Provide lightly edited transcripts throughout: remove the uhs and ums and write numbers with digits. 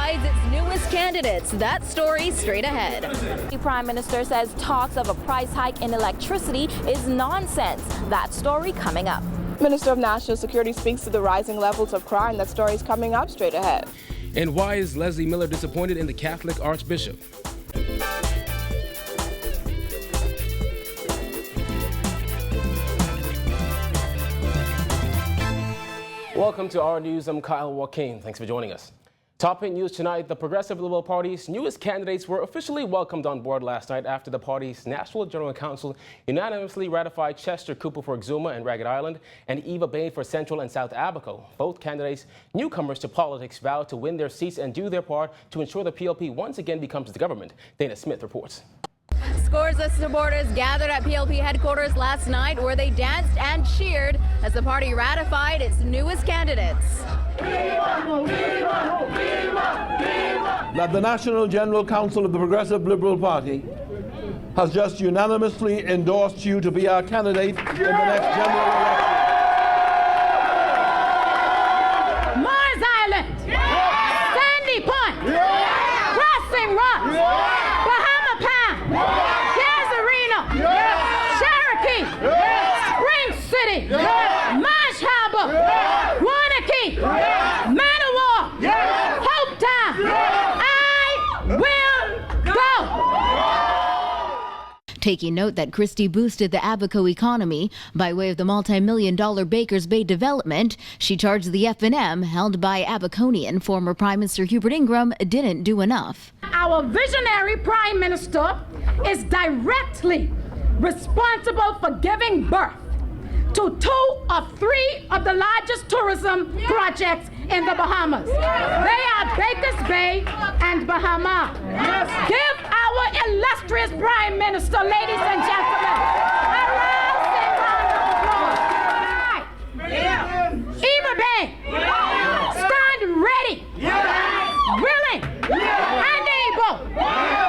ratifies its newest candidates. That story straight ahead. The Prime Minister says talks of a price hike in electricity is nonsense. That story coming up. Minister of National Security speaks to the rising levels of crime. That story is coming up straight ahead. And why is Leslie Miller disappointed in the Catholic Archbishop? Welcome to our news. I'm Kyle Joaquin. Thanks for joining us. Topping news tonight, the Progressive Liberal Party's newest candidates were officially welcomed on board last night after the party's National General Council unanimously ratified Chester Cooper for Exuma and Ragged Island and Eva Bain for Central and South Abaco. Both candidates, newcomers to politics, vowed to win their seats and do their part to ensure the PLP once again becomes the government. Dana Smith reports. Scores of supporters gathered at PLP headquarters last night where they danced and cheered as the party ratified its newest candidates. That the National General Council of the Progressive Liberal Party has just unanimously endorsed you to be our candidate in the next general election. Mars Island, Sandy Point, Crossing Rock, Bahama Pound, Casuarina, Cherokee, Spring City, Marsh Harbor, Wanakee, Manawar, Hopetown. I will go. Taking note that Christie boosted the Abaco economy by way of the multi-million-dollar Bakers Bay development, she charged the F&M, held by Abaconian former Prime Minister Hubert Ingraham, didn't do enough. Our visionary Prime Minister is directly responsible for giving birth to 2 of 3 of the largest tourism projects in the Bahamas. They are Bakers Bay and Bahama. Give our illustrious Prime Minister, ladies and gentlemen, a rousing round of applause. Eva Bay, stand ready, willing, and able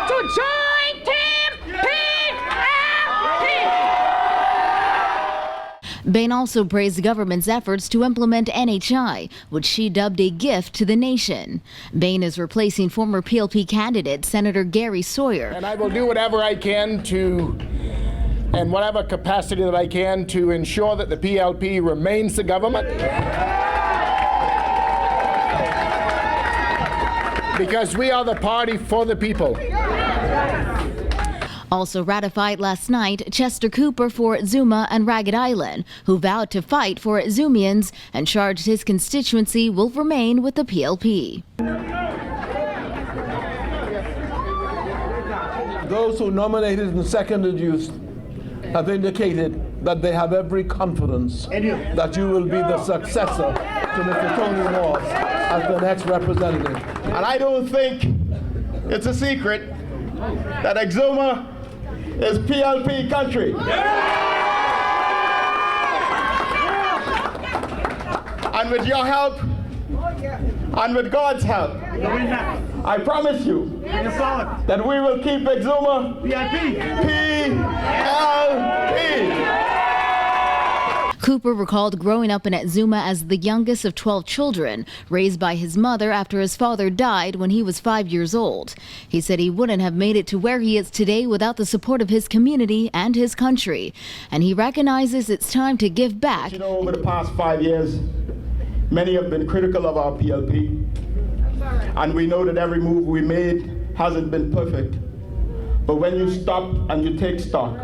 to join Team PLP. Bain also praised the government's efforts to implement NHI, which she dubbed a gift to the nation. Bain is replacing former PLP candidate Senator Gary Sawyer. And I will do whatever I can in whatever capacity that I can, to ensure that the PLP remains the government. Because we are the party for the people. Also ratified last night, Chester Cooper for Zuma and Ragged Island, who vowed to fight for Zumians and charged his constituency will remain with the PLP. Those who nominated and seconded you have indicated that they have every confidence that you will be the successor to Mr. Tony Morse as the next representative. And I don't think it's a secret that Exuma is PLP country. And with your help, and with God's help, I promise you that we will keep Exuma PLP. Cooper recalled growing up in Exuma as the youngest of 12 children, raised by his mother after his father died when he was 5 years old. He said he wouldn't have made it to where he is today without the support of his community and his country. And he recognizes it's time to give back. You know, over the past 5 years, many have been critical of our PLP. And we know that every move we made hasn't been perfect. But when you stop and you take stock,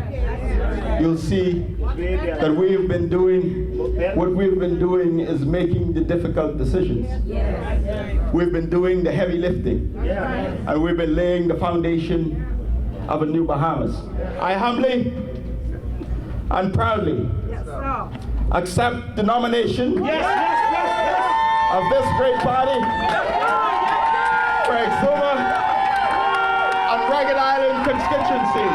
you'll see that what we've been doing is making the difficult decisions. We've been doing the heavy lifting, and we've been laying the foundation of a new Bahamas. I humbly and proudly accept the nomination of this great party for Exuma and Ragged Island constituency.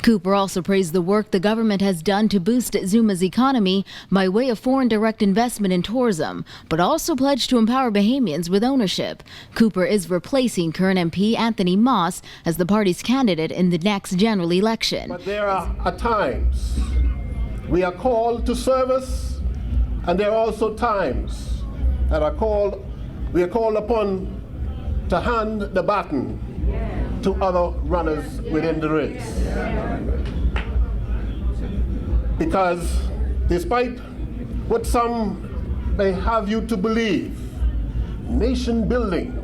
Cooper also praised the work the government has done to boost Zuma's economy by way of foreign direct investment in tourism, but also pledged to empower Bahamians with ownership. Cooper is replacing current MP Anthony Moss as the party's candidate in the next general election. But there are at times we are called to service, and there are also times that we are called upon to hand the baton to other runners within the race. Because despite what some may have you to believe, nation building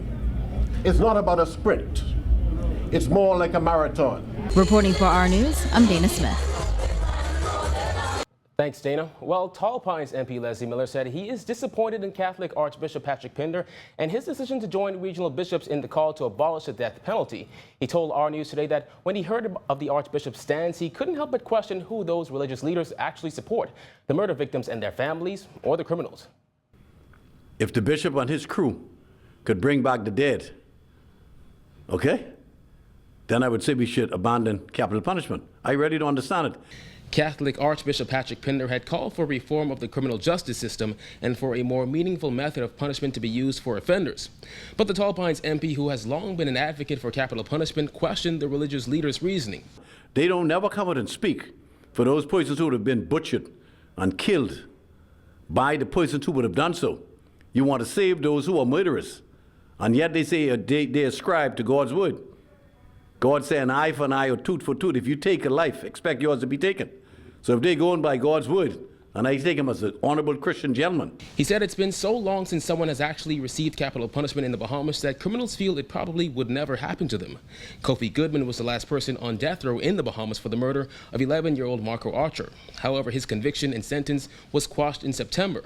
is not about a sprint. It's more like a marathon. Reporting for our news, I'm Dana Smith. Thanks, Dana. Well, Tall Pines MP Leslie Miller said he is disappointed in Catholic Archbishop Patrick Pender and his decision to join regional bishops in the call to abolish the death penalty. He told our news today that when he heard of the Archbishop's stance, he couldn't help but question who those religious leaders actually support, the murder victims and their families, or the criminals. If the bishop and his crew could bring back the dead, okay, then I would say we should abandon capital punishment. I really don't understand it. Catholic Archbishop Patrick Pender had called for reform of the criminal justice system and for a more meaningful method of punishment to be used for offenders. But the Tall Pines MP, who has long been an advocate for capital punishment, questioned the religious leaders' reasoning. They don't never come out and speak for those persons who would have been butchered and killed by the persons who would have done so. You want to save those who are murderers, and yet they say they ascribe to God's word. God said an eye for an eye or tooth for tooth. If you take a life, expect yours to be taken. So if they're going by God's word, and I take him as an honorable Christian gentleman. He said it's been so long since someone has actually received capital punishment in the Bahamas that criminals feel it probably would never happen to them. Kofi Goodman was the last person on death row in the Bahamas for the murder of 11-year-old Marco Archer. However, his conviction and sentence was quashed in September.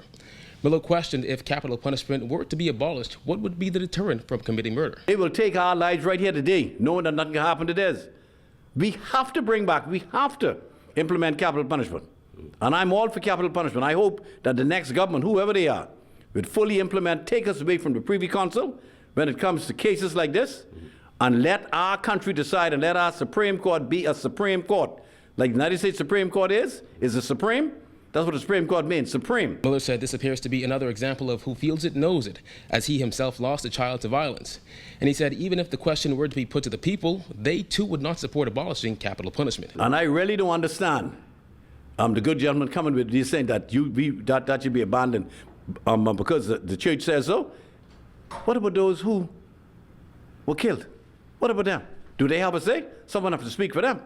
Miller questioned if capital punishment were to be abolished, what would be the deterrent from committing murder? They will take our lives right here today, knowing that nothing can happen to theirs. We have to bring back, we have to implement capital punishment. And I'm all for capital punishment. I hope that the next government, whoever they are, would fully implement, take us away from the Privy Council when it comes to cases like this, and let our country decide and let our Supreme Court be a Supreme Court. Like the United States Supreme Court is a Supreme. That's what the Supreme Court means, supreme. Miller said this appears to be another example of who feels it knows it, as he himself lost a child to violence. And he said even if the question were to be put to the people, they too would not support abolishing capital punishment. And I really don't understand the good gentleman coming with this saying that that should be abandoned because the church says so. What about those who were killed? What about them? Do they have a say? Someone has to speak for them.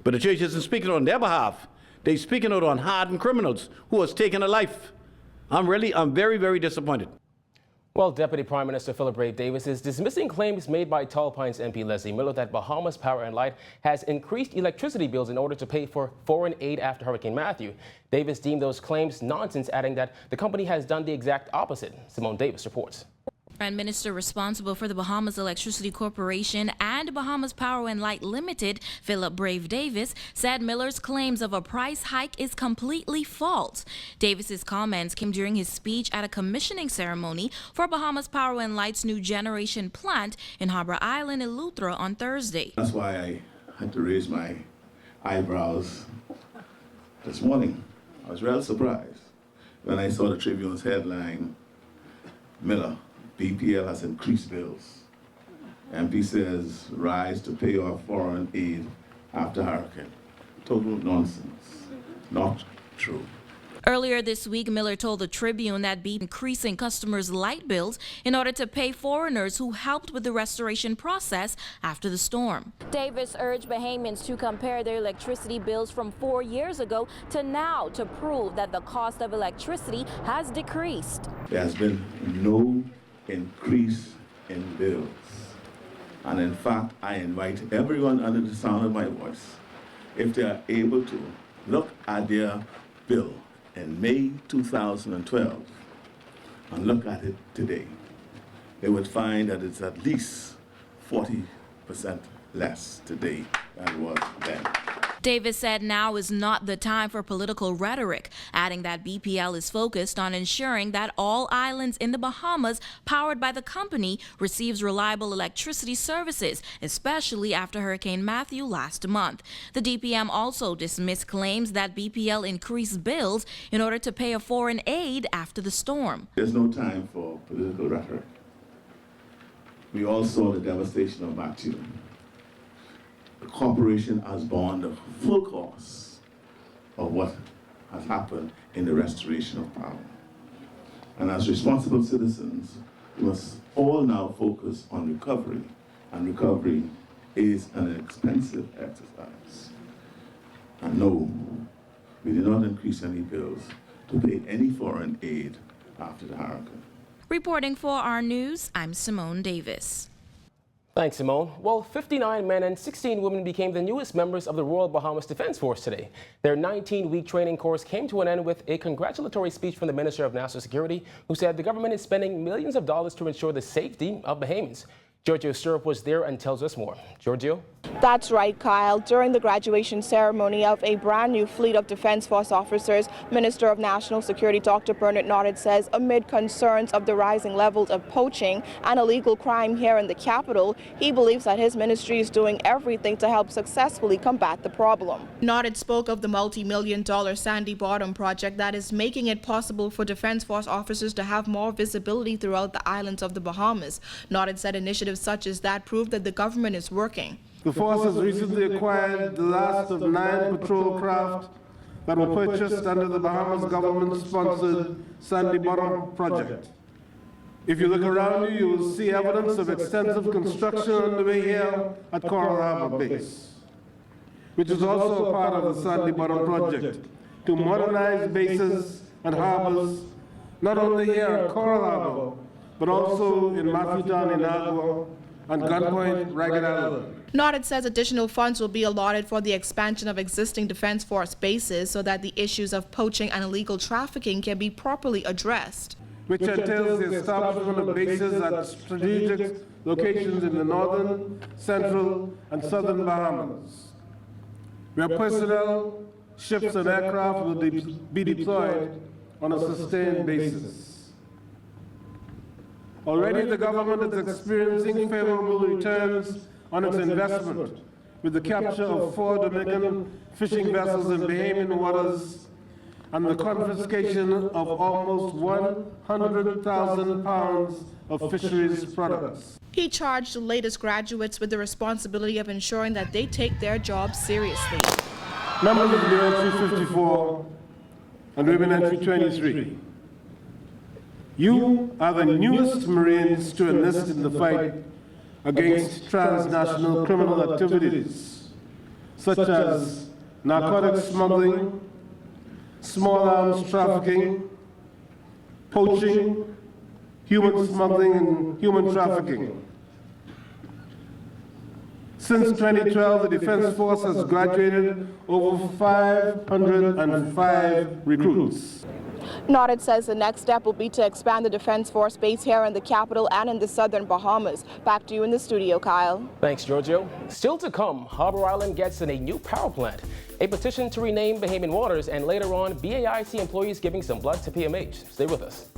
But the church isn't speaking on their behalf. They're speaking out on hardened criminals who has taken a life. I'm very, very disappointed. Well, Deputy Prime Minister Philip Brave Davis is dismissing claims made by Tall Pines MP Leslie Miller that Bahamas Power and Light has increased electricity bills in order to pay for foreign aid after Hurricane Matthew. Davis deemed those claims nonsense, adding that the company has done the exact opposite. Simone Davis reports. Prime Minister responsible for the Bahamas Electricity Corporation and Bahamas Power and Light Limited, Philip Brave Davis, said Miller's claims of a price hike is completely false. Davis's comments came during his speech at a commissioning ceremony for Bahamas Power and Light's new generation plant in Harbor Island, Eleuthera, on Thursday. That's why I had to raise my eyebrows this morning. I was real surprised when I saw the Tribune's headline, Miller, BPL has increased bills. MP says rise to pay off foreign aid after hurricane. Total nonsense. Not true. Earlier this week, Miller told the Tribune that be increasing customers' light bills in order to pay foreigners who helped with the restoration process after the storm. Davis urged Bahamians to compare their electricity bills from 4 years ago to now to prove that the cost of electricity has decreased. There has been no increase in bills. And in fact, I invite everyone under the sound of my voice, if they are able to, look at their bill in May 2012 and look at it today. They would find that it's at least 40% less today than it was then. Davis said now is not the time for political rhetoric, adding that BPL is focused on ensuring that all islands in the Bahamas powered by the company receives reliable electricity services, especially after Hurricane Matthew last month. The DPM also dismissed claims that BPL increased bills in order to pay a foreign aid after the storm. There's no time for political rhetoric. We all saw the devastation of Matthew. The corporation has borne the full cost of what has happened in the restoration of power. And as responsible citizens, We must all now focus on recovery, and recovery is an expensive exercise. And no, we did not increase any bills to pay any foreign aid after the hurricane. Reporting for our news, I'm Simone Davis. Thanks, Simone. Well, 59 men and 16 women became the newest members of the Royal Bahamas Defense Force today. Their 19-week training course came to an end with a congratulatory speech from the Minister of National Security, who said the government is spending millions of dollars to ensure the safety of Bahamians. Giorgio Stirrup was there and tells us more. Giorgio? That's right, Kyle. During the graduation ceremony of a brand new fleet of Defense Force officers, Minister of National Security Dr. Bernard Nodded says amid concerns of the rising levels of poaching and illegal crime here in the capital, he believes that his ministry is doing everything to help successfully combat the problem. Nodded spoke of the multi-million-dollar Sandy Bottom project that is making it possible for Defense Force officers to have more visibility throughout the islands of the Bahamas. Nodded said initiatives such as that prove that the government is working. The force has recently acquired the last of 9 patrol craft that were purchased under the Bahamas government-sponsored Sandy Bottom project. If you look around you, you will see evidence of extensive construction underway here at Coral Harbor Base, which is also a part of the Sandy Bottom project, to modernize bases and harbors, not only here at Coral Harbor, but also in Mafutani, Nagua, and Gunpoint, Ragged Island. Nodded says additional funds will be allotted for the expansion of existing Defense Force bases so that the issues of poaching and illegal trafficking can be properly addressed. Which entails the establishment of bases at strategic locations in the northern, central, and southern Bahamas, where personnel, ships, and aircraft will be deployed on a sustained basis. Already the government is experiencing favorable returns on its investment with the capture of 4 Dominican fishing vessels in Bahamian waters and the confiscation of almost 100,000 pounds of fisheries products. He charged the latest graduates with the responsibility of ensuring that they take their jobs seriously. Members of new entry 54 and women entry 23. You are the newest Marines to enlist in the fight against transnational criminal activities, such as narcotics smuggling, small arms trafficking, poaching, human smuggling, and human trafficking. Since 2012, the Defense Force has graduated over 505 recruits. Nodded says the next step will be to expand the Defense Force base here in the capital and in the southern Bahamas. Back to you in the studio, Kyle. Thanks, Giorgio. Still to come, Harbor Island gets in a new power plant, a petition to rename Bahamian waters, and later on, BAIC employees giving some blood to PMH. Stay with us.